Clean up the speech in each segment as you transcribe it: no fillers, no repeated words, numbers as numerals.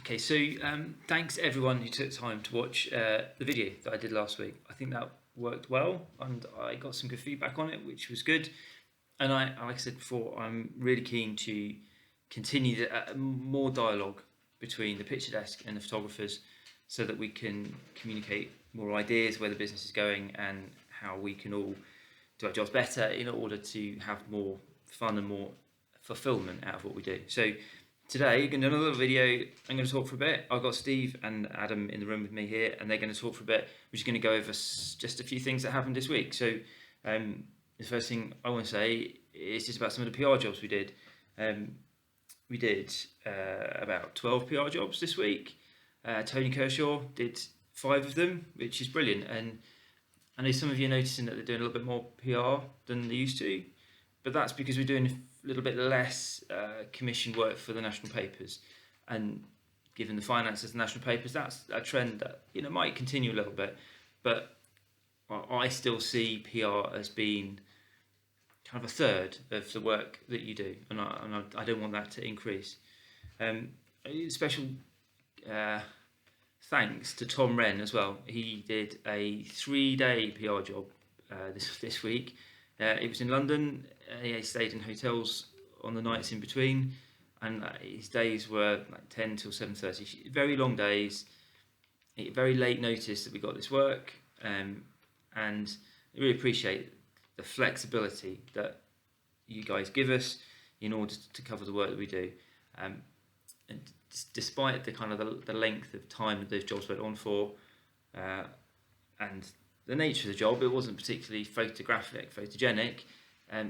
Okay, so thanks everyone who took time to watch the video that I did last week. I think that worked well, and I got some good feedback on it, which was good. And like I said before, I'm really keen to continue more dialogue between the picture desk and the photographers, so that we can communicate more ideas where the business is going and how we can all do our jobs better in order to have more fun and more fulfillment out of what we do. So today, I'm going to do another video. I'm going to talk for a bit. I've got Steve and Adam in the room with me here, and they're going to talk for a bit. We're just going to go over just a few things that happened this week. So the first thing I want to say is just about some of the PR jobs we did. We did about 12 PR jobs this week. Tony Kershaw did 5 of them, which is brilliant. And I know some of you are noticing that they're doing a little bit more PR than they used to, but that's because we're doing a little bit less commission work for the national papers. And given the finances of the national papers, that's a trend that might continue a little bit. But I still see PR as being kind of a third of the work that you do, and I don't want that to increase. Special thanks to Tom Wren as well. He did a 3-day PR job this week. It was in London. He stayed in hotels on the nights in between, and his days were like 10 till 7:30. Very long days. Very late notice that we got this work, and I really appreciate the flexibility that you guys give us in order to cover the work that we do. And despite the kind of the length of time that those jobs went on for, and the nature of the job, it wasn't particularly photogenic.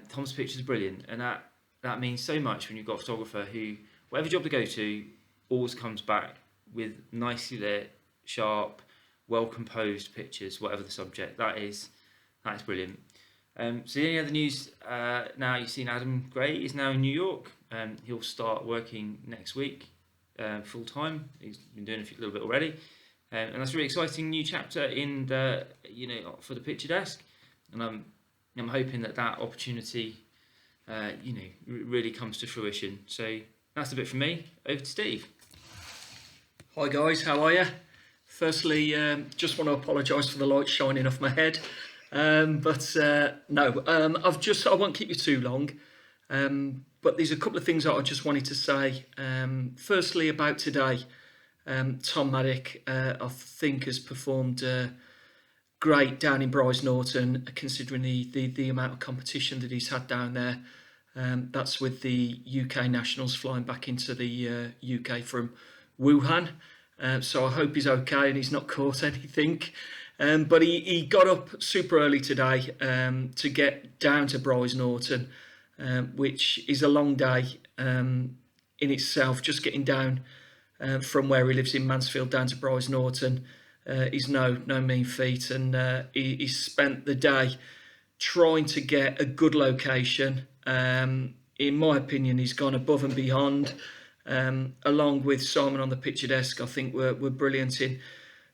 Tom's pictures are brilliant, and that means so much when you've got a photographer who, whatever job they go to, always comes back with nicely lit, sharp, well composed pictures, whatever the subject. That is brilliant. So the only other news now, you've seen Adam Gray is now in New York. He'll start working next week full time. He's been doing a little bit already, and that's a really exciting new chapter in the for the picture desk. And I'm hoping that opportunity really comes to fruition. So that's a bit from me. Over to Steve. Hi guys, how are you? Firstly, just want to apologise for the light shining off my head. I won't keep you too long. But there's a couple of things that I just wanted to say. Firstly, about today, Tom Maddock, I think, has performed great down in Brize Norton, considering the amount of competition that he's had down there. That's with the UK nationals flying back into the UK from Wuhan. So I hope he's okay and he's not caught anything. But he got up super early today to get down to Brize Norton, which is a long day in itself. Just getting down from where he lives in Mansfield down to Brize Norton is no mean feat, and he spent the day trying to get a good location. In my opinion, he's gone above and beyond. Along with Simon on the picture desk, I think we're brilliant in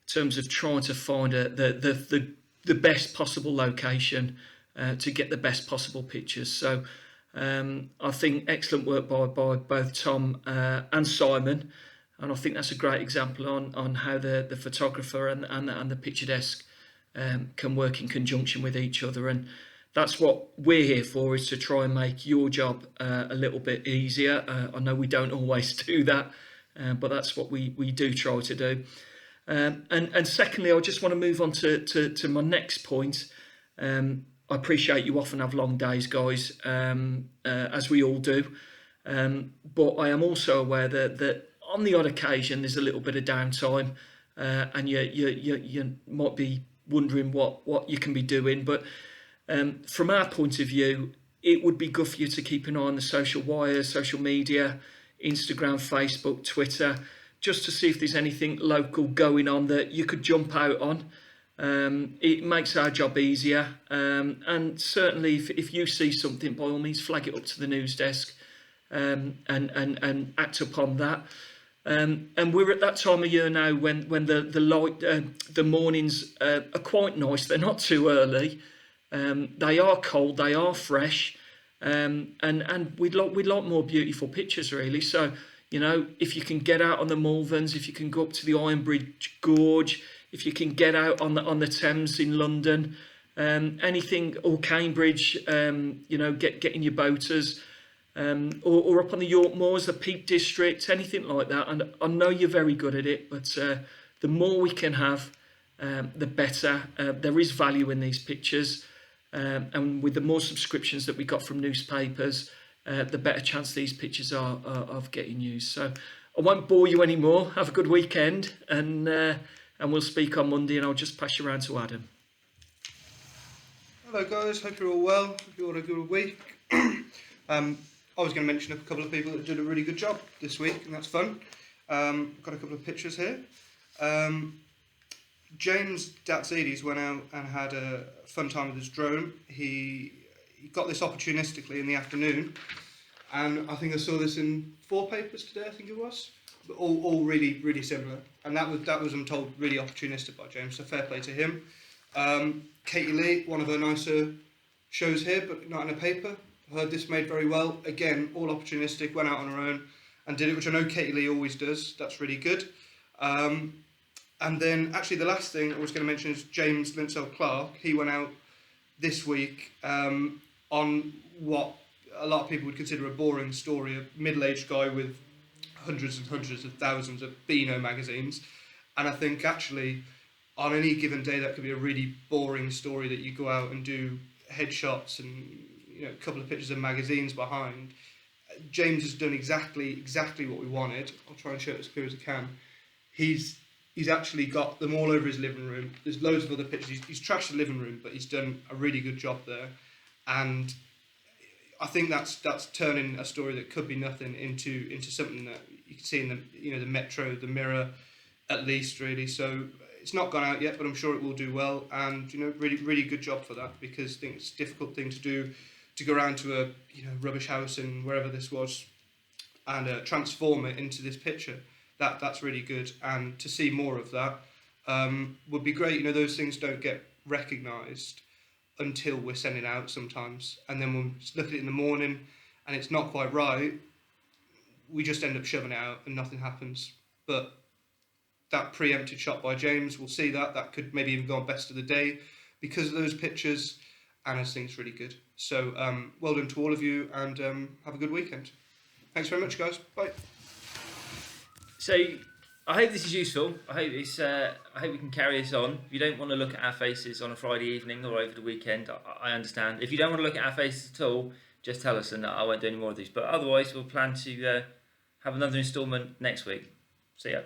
terms of trying to find the best possible location to get the best possible pictures. So I think excellent work by both Tom and Simon, and I think that's a great example on how the photographer and the picture desk can work in conjunction with each other. And that's what we're here for, is to try and make your job a little bit easier. I know we don't always do that, but that's what we do try to do. And secondly, I just want to move on to my next point. I appreciate you often have long days, guys, as we all do. But I am also aware that on the odd occasion there's a little bit of downtime, and you might be wondering what you can be doing. But from our point of view, it would be good for you to keep an eye on the social wires, social media, Instagram, Facebook, Twitter, just to see if there's anything local going on that you could jump out on. It makes our job easier, and certainly if you see something, by all means flag it up to the news desk, and act upon that. And we're at that time of year now when the mornings are quite nice. They're not too early. They are cold. They are fresh, and we'd like more beautiful pictures, really. So You know, if you can get out on the Malverns, if you can go up to the Ironbridge Gorge, if you can get out on the Thames in London, anything, or Cambridge, you know, getting your boaters, or up on the York Moors, the Peak District, anything like that. And I know you're very good at it, but the more we can have, the better. There is value in these pictures, and with the more subscriptions that we got from newspapers, the better chance these pictures are of getting used. So I won't bore you anymore. Have a good weekend, and we'll speak on Monday, and I'll just pass you around to Adam. Hello guys, hope you're all well, hope you all had a good week. I was going to mention a couple of people that did a really good job this week, and that's fun. Got a couple of pictures here. James Datsides went out and had a fun time with his drone. He got this opportunistically in the afternoon, and I think I saw this in 4 papers today, I think it was. But all really, really similar. And that was, I'm told, really opportunistic by James, so fair play to him. Katie Lee, one of her nicer shows here, but not in a paper. Heard this made very well. Again, all opportunistic, went out on her own and did it, which I know Katie Lee always does. That's really good. And then, actually, the last thing I was going to mention is James Linsell Clark. He went out this week on what a lot of people would consider a boring story, a middle-aged guy with hundreds and hundreds of thousands of Beano magazines. And I think, actually, on any given day, that could be a really boring story that you go out and do headshots and, you know, a couple of pictures of magazines behind. James has done exactly what we wanted. I'll try and show it as clear as I can. He's actually got them all over his living room. There's loads of other pictures. He's trashed the living room, but he's done a really good job there. And I think that's turning a story that could be nothing into something that you can see in the Metro, the Mirror, at least, really. So it's not gone out yet, but I'm sure it will do well. And really, really good job for that, because I think it's a difficult thing to do, to go around to a rubbish house and wherever this was, and transform it into this picture. That's really good, and to see more of that would be great. Those things don't get recognised until we're sending out sometimes, and then when we look at it in the morning and it's not quite right, we just end up shoving it out and nothing happens. But that preempted shot by James, we'll see that could maybe even go on best of the day because of those pictures, and I think it's really good. So well done to all of you, and have a good weekend. Thanks very much, guys. Bye. So I hope this is useful. I hope we can carry this on. If you don't want to look at our faces on a Friday evening or over the weekend, I understand. If you don't want to look at our faces at all, just tell us, and I won't do any more of these. But otherwise, we'll plan to have another instalment next week. See ya.